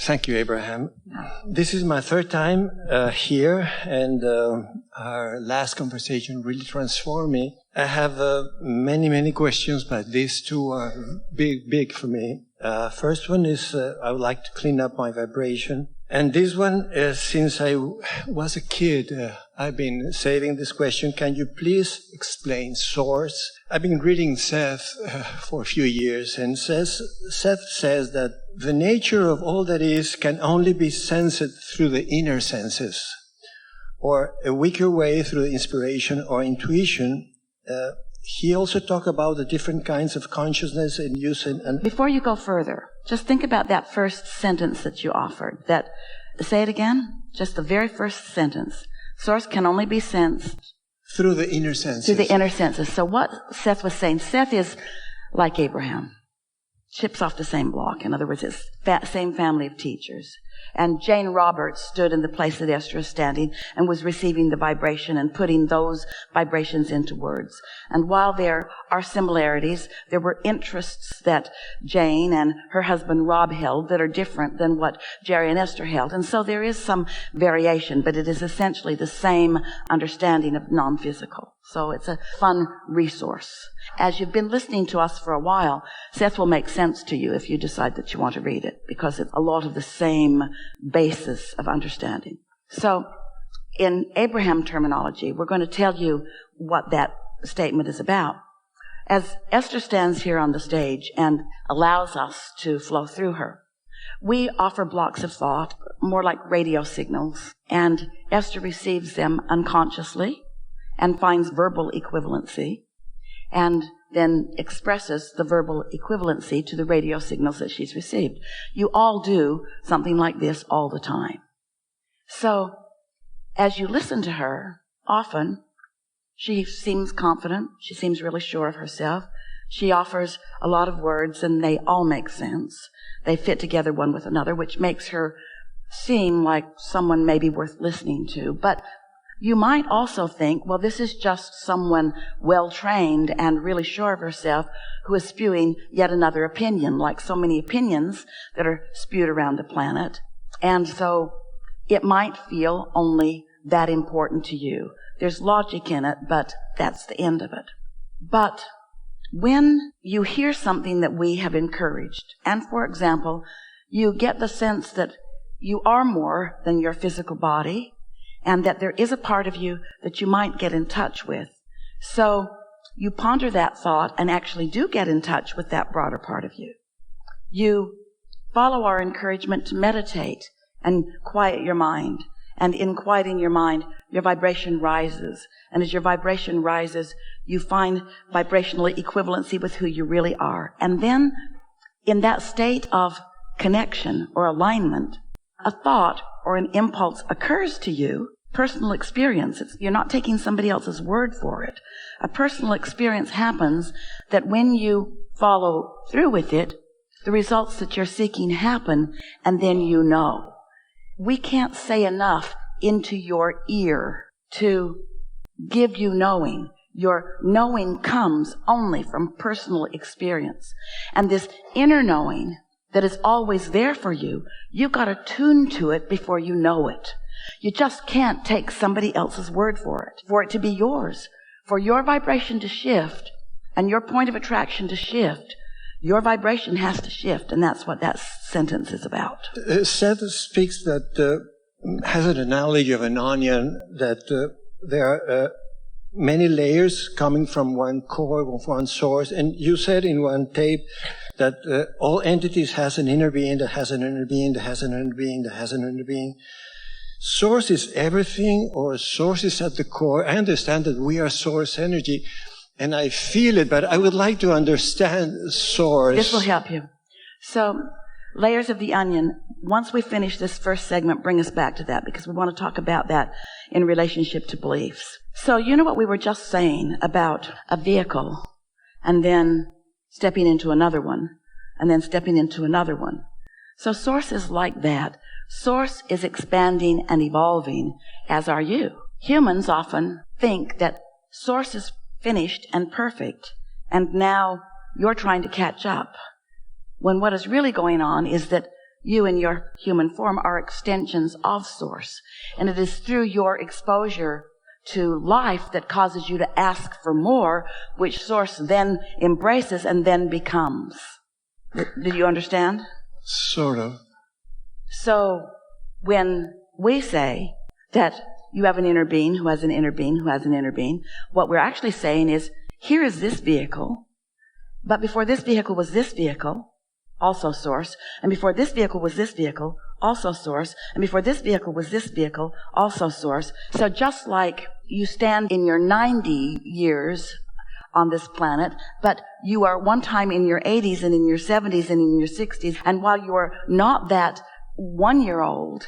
Thank you, Abraham. This is my third time here, and our last conversation really transformed me. I have many questions, but these two are big for me. First one is I would like to clean up my vibration. And this one, since I was a kid, I've been saving this question. Can you please explain source? I've been reading Seth for a few years, and Seth says that the nature of all that is can only be sensed through the inner senses, or a weaker way through inspiration or intuition. He also talked about the different kinds of consciousness and use. And before you go further, just think about that first sentence that you offered. Say it again. Just the very first sentence. Source can only be sensed through the inner senses. Through the inner senses. So what Seth was saying, Seth is like Abraham. Chips off the same block. In other words, it's same family of teachers. And Jane Roberts stood in the place that Esther is standing and was receiving the vibration and putting those vibrations into words. And while there are similarities, there were interests that Jane and her husband Rob held that are different than what Jerry and Esther held. And so there is some variation, but it is essentially the same understanding of non-physical. So it's a fun resource. As you've been listening to us for a while, Seth will make sense to you if you decide that you want to read it, because it's a lot of the same basis of understanding. So in Abraham terminology, we're going to tell you what that statement is about. As Esther stands here on the stage and allows us to flow through her, we offer blocks of thought, more like radio signals, and Esther receives them unconsciously and finds verbal equivalency, and then expresses the verbal equivalency to the radio signals that she's received. You all do something like this all the time. So, as you listen to her, often she seems confident, she seems really sure of herself. She offers a lot of words, and they all make sense. They fit together one with another, which makes her seem like someone maybe worth listening to. But you might also think, well, this is just someone well-trained and really sure of herself who is spewing yet another opinion, like so many opinions that are spewed around the planet. And so it might feel only that important to you. There's logic in it, but that's the end of it. But when you hear something that we have encouraged, and for example, you get the sense that you are more than your physical body, and that there is a part of you that you might get in touch with. So you ponder that thought and actually do get in touch with that broader part of you. You follow our encouragement to meditate and quiet your mind. And in quieting your mind, your vibration rises. And as your vibration rises, you find vibrational equivalency with who you really are. And then, in that state of connection or alignment, a thought or an impulse occurs to you, personal experience. You're not taking somebody else's word for it. A personal experience happens that when you follow through with it, the results that you're seeking happen, and then you know. We can't say enough into your ear to give you knowing. Your knowing comes only from personal experience. And this inner knowing that is always there for you, you've got to tune to it before you know it. You just can't take somebody else's word for it to be yours. For your vibration to shift and your point of attraction to shift, your vibration has to shift, and that's what that sentence is about. Seth speaks that, has an analogy of an onion, that there are many layers coming from one core, one source. And you said in one tape that all entities has an inner being, that has an inner being, that has an inner being, that has an inner being. Source is everything, or source is at the core. I understand that we are source energy, and I feel it, but I would like to understand source. This will help you. So, layers of the onion, once we finish this first segment, bring us back to that, because we want to talk about that in relationship to beliefs. So, you know what we were just saying about a vehicle, and then stepping into another one, and then stepping into another one. So source is like that. Source is expanding and evolving, as are you. Humans often think that source is finished and perfect, and now you're trying to catch up. When what is really going on is that You in your human form are extensions of Source. And it is through your exposure to life that causes you to ask for more, which Source then embraces and then becomes. Did you understand? Sort of. So when we say that you have an inner being who has an inner being who has an inner being, what we're actually saying is, here is this vehicle, but before this vehicle was this vehicle, also Source, and before this vehicle was this vehicle, also Source, and before this vehicle was this vehicle, also Source. So just like you stand in your 90 years on this planet, but you are one time in your 80s and in your 70s and in your 60s, and while you are not that 1-year-old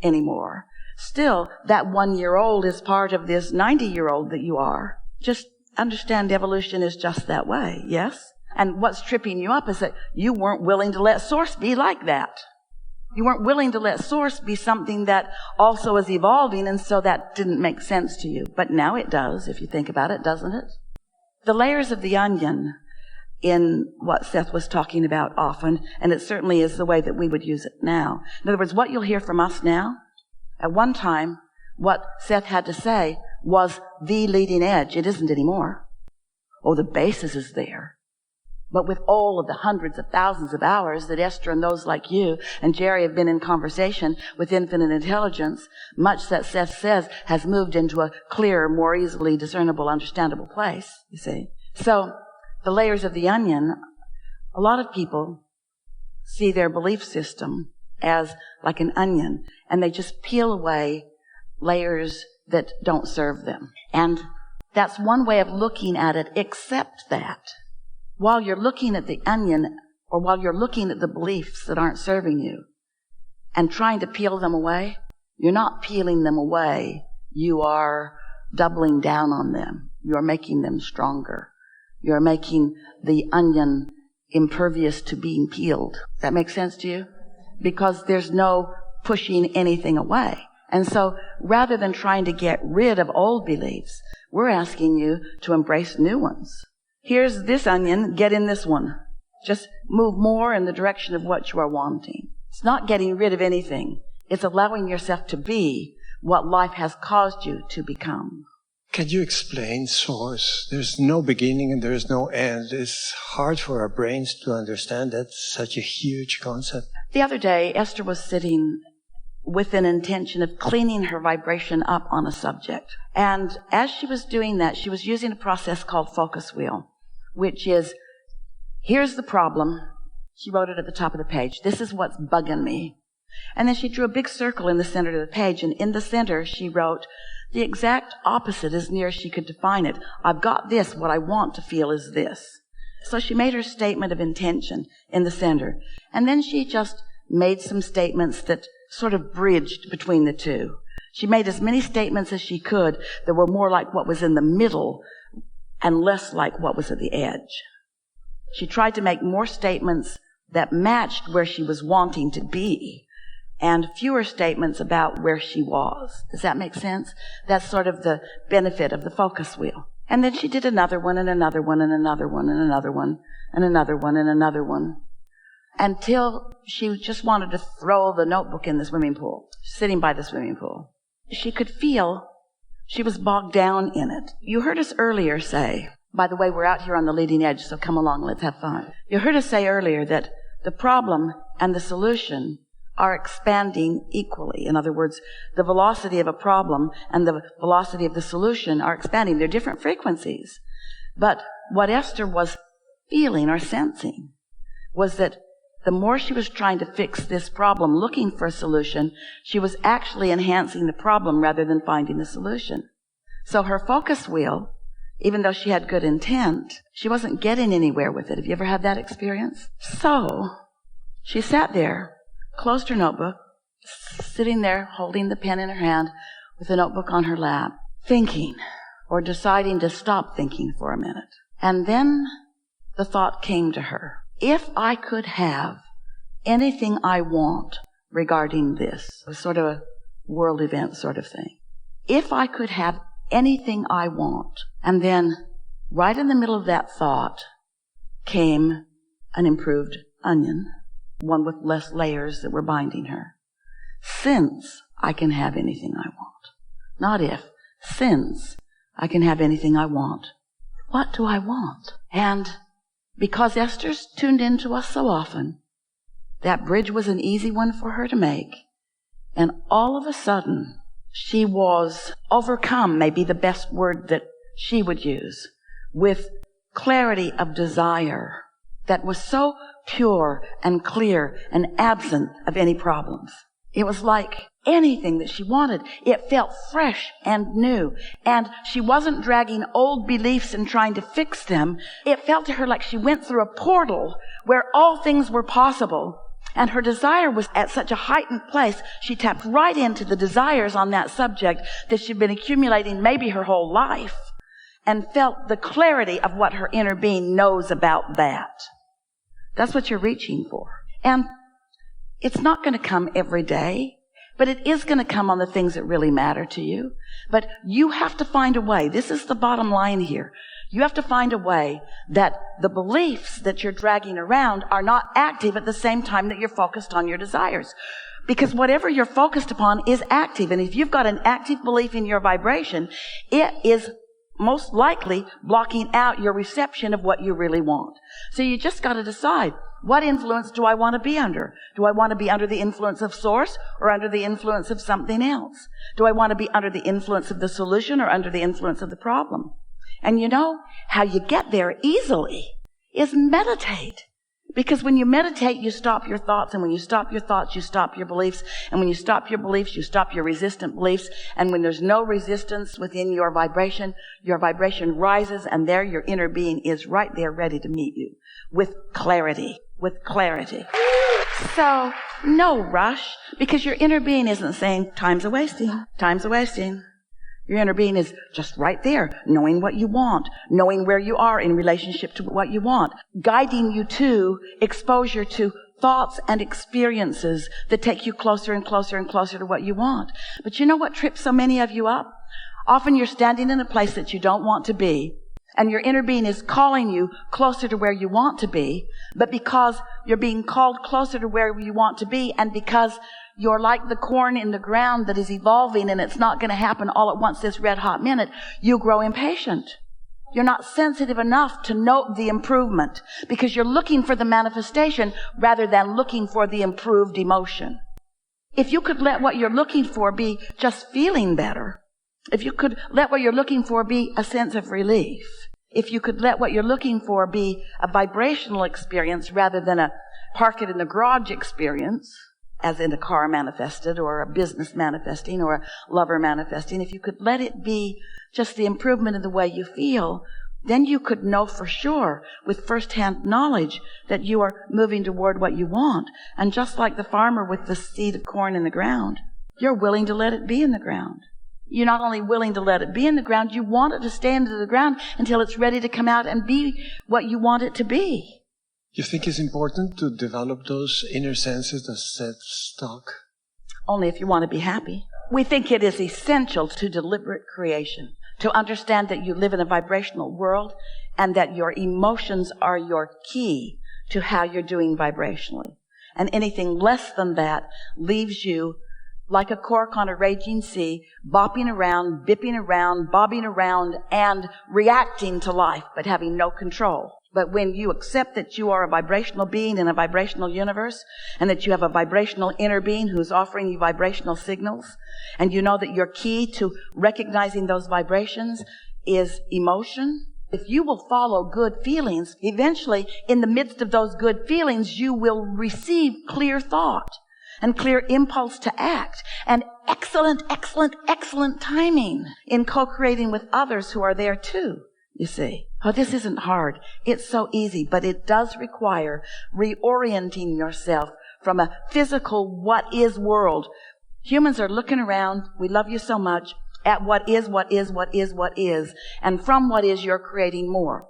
anymore, still that 1-year-old is part of this 90-year-old that you are. Just understand evolution is just that way, yes? And what's tripping you up is that you weren't willing to let Source be like that. You weren't willing to let Source be something that also is evolving, and so that didn't make sense to you. But now it does, if you think about it, doesn't it? The layers of the onion in what Seth was talking about often, and it certainly is the way that we would use it now. In other words, what you'll hear from us now, at one time, what Seth had to say was the leading edge. It isn't anymore. Oh, the basis is there. But with all of the hundreds of thousands of hours that Esther and those like you and Jerry have been in conversation with infinite intelligence, much that Seth says has moved into a clearer, more easily discernible, understandable place, you see. So the layers of the onion, a lot of people see their belief system as like an onion, and they just peel away layers that don't serve them. And that's one way of looking at it, except that while you're looking at the onion, or while you're looking at the beliefs that aren't serving you and trying to peel them away, you're not peeling them away. You are doubling down on them. You're making them stronger. You're making the onion impervious to being peeled. Does that make sense to you? Because there's no pushing anything away. And so rather than trying to get rid of old beliefs, we're asking you to embrace new ones. Here's this onion, get in this one. Just move more in the direction of what you are wanting. It's not getting rid of anything. It's allowing yourself to be what life has caused you to become. Can you explain Source? There's no beginning and there's no end. It's hard for our brains to understand that. Such a huge concept. The other day, Esther was sitting with an intention of cleaning her vibration up on a subject. And as she was doing that, she was using a process called focus wheel, which is, here's the problem. She wrote it at the top of the page. This is what's bugging me. And then she drew a big circle in the center of the page, and in the center she wrote the exact opposite as near as she could define it. I've got this. What I want to feel is this. So she made her statement of intention in the center. And then she just made some statements that sort of bridged between the two. She made as many statements as she could that were more like what was in the middle and less like what was at the edge. She tried to make more statements that matched where she was wanting to be and fewer statements about where she was. Does that make sense? That's sort of the benefit of the focus wheel. And then she did another one and another one and another one and another one and another one and another one, until she just wanted to throw the notebook in the swimming pool, sitting by the swimming pool. She could feel she was bogged down in it. You heard us earlier say, by the way, we're out here on the leading edge, so come along, let's have fun. You heard us say earlier that the problem and the solution are expanding equally. In other words, the velocity of a problem and the velocity of the solution are expanding. They're different frequencies. But what Esther was feeling or sensing was that the more she was trying to fix this problem, looking for a solution, she was actually enhancing the problem rather than finding the solution. So her focus wheel, even though she had good intent, she wasn't getting anywhere with it. Have you ever had that experience? So she sat there, closed her notebook, sitting there holding the pen in her hand with the notebook on her lap, thinking or deciding to stop thinking for a minute. And then the thought came to her. If I could have anything I want regarding this, a sort of a world event sort of thing, if I could have anything I want, and then right in the middle of that thought came an improved onion. one with less layers that were binding her. Since I can have anything I want. Not if. Since I can have anything I want. What do I want? And because Esther's tuned into us so often, that bridge was an easy one for her to make. And all of a sudden, she was overcome, maybe the best word that she would use, with clarity of desire that was so pure and clear and absent of any problems. It was like anything that she wanted. It felt fresh and new. And she wasn't dragging old beliefs and trying to fix them. It felt to her like she went through a portal where all things were possible. And her desire was at such a heightened place, she tapped right into the desires on that subject that she'd been accumulating maybe her whole life, and felt the clarity of what her inner being knows about that. That's what you're reaching for. And it's not going to come every day, but it is going to come on the things that really matter to you. But you have to find a way. This is the bottom line here. You have to find a way that the beliefs that you're dragging around are not active at the same time that you're focused on your desires. Because whatever you're focused upon is active. And if you've got an active belief in your vibration, it is most likely blocking out your reception of what you really want. So you just got to decide, what influence do I want to be under? Do I want to be under the influence of source or under the influence of something else? Do I want to be under the influence of the solution or under the influence of the problem? And you know how you get there easily is meditate. Because when you meditate, you stop your thoughts. And when you stop your thoughts, you stop your beliefs. And when you stop your beliefs, you stop your resistant beliefs. And when there's no resistance within your vibration rises. And there your inner being is right there ready to meet you with clarity. With clarity. So no rush, because your inner being isn't saying, time's a wasting, time's a wasting. Your inner being is just right there, knowing what you want, knowing where you are in relationship to what you want, guiding you to exposure to thoughts and experiences that take you closer and closer and closer to what you want. But you know what trips so many of you up? Often you're standing in a place that you don't want to be, and your inner being is calling you closer to where you want to be, but because you're being called closer to where you want to be, and because you're like the corn in the ground that is evolving and it's not going to happen all at once this red hot minute, you grow impatient. You're not sensitive enough to note the improvement because you're looking for the manifestation rather than looking for the improved emotion. If you could let what you're looking for be just feeling better, if you could let what you're looking for be a sense of relief, if you could let what you're looking for be a vibrational experience rather than a park it in the garage experience, as in a car manifested or a business manifesting or a lover manifesting, if you could let it be just the improvement in the way you feel, then you could know for sure with first-hand knowledge that you are moving toward what you want. And just like the farmer with the seed of corn in the ground, you're willing to let it be in the ground. You're not only willing to let it be in the ground, you want it to stay into the ground until it's ready to come out and be what you want it to be. You think it's important to develop those inner senses that Seth talk? Only if you want to be happy. We think it is essential to deliberate creation, to understand that you live in a vibrational world and that your emotions are your key to how you're doing vibrationally. And anything less than that leaves you like a cork on a raging sea, bopping around, bipping around, bobbing around, and reacting to life, but having no control. But when you accept that you are a vibrational being in a vibrational universe, and that you have a vibrational inner being who's offering you vibrational signals, and you know that your key to recognizing those vibrations is emotion, if you will follow good feelings, eventually in the midst of those good feelings, you will receive clear thought and clear impulse to act, and excellent timing in co-creating with others who are there too, you see. Oh, this isn't hard. It's so easy, but it does require reorienting yourself from a physical what is world. Humans are looking around, we love you so much, at what is, and from what is you're creating more.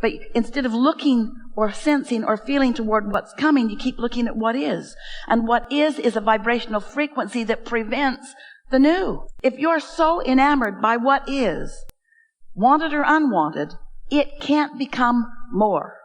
But instead of looking or sensing or feeling toward what's coming, you keep looking at what is. And what is a vibrational frequency that prevents the new. If you're so enamored by what is, wanted or unwanted, it can't become more.